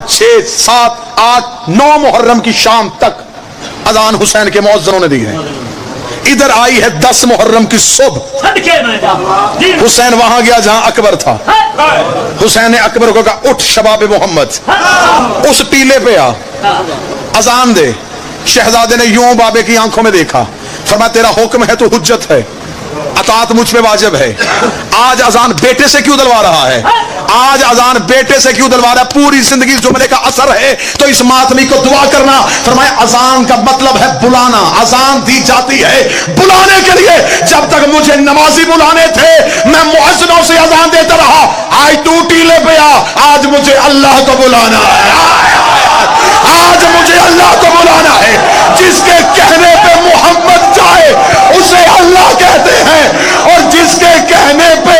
6 7 8 9 محرم کی شام تک اذان حسین کے مؤذنوں نے دی ہے. ادھر آئی ہے 10 محرم کی صبح. حسین وہاں گیا جہاں اکبر تھا. حسین نے اکبر کو کہا اٹھ شباب محمد, اس ٹیلے پہ آ, اذان دے. شہزادے نے یوں بابے کی آنکھوں میں دیکھا, فرمایا تیرا حکم ہے تو حجت ہے, اطاعت مجھ پہ واجب ہے. آج اذان بیٹے سے کیوں دلوا رہا ہے؟ آج اذان بیٹے سے کیوں دلوا رہا ہے؟ پوری زندگی جملے کا اثر ہے تو اس ماتمی کو دعا کرنا. فرمایا اذان کا مطلب ہے بلانا. اذان دی جاتی ہے بلانے کے لیے. جب تک مجھے نمازی بلانے تھے میں مؤذنوں سے اذان دیتا رہا. آج تو ٹیلے پہ آ, آج مجھے اللہ کو بلانا ہے. آج مجھے اللہ کو بلانا ہے. جس کے کہنے پہ محمد جائے اسے اللہ کہتے ہیں, اور جس کے کہنے پہ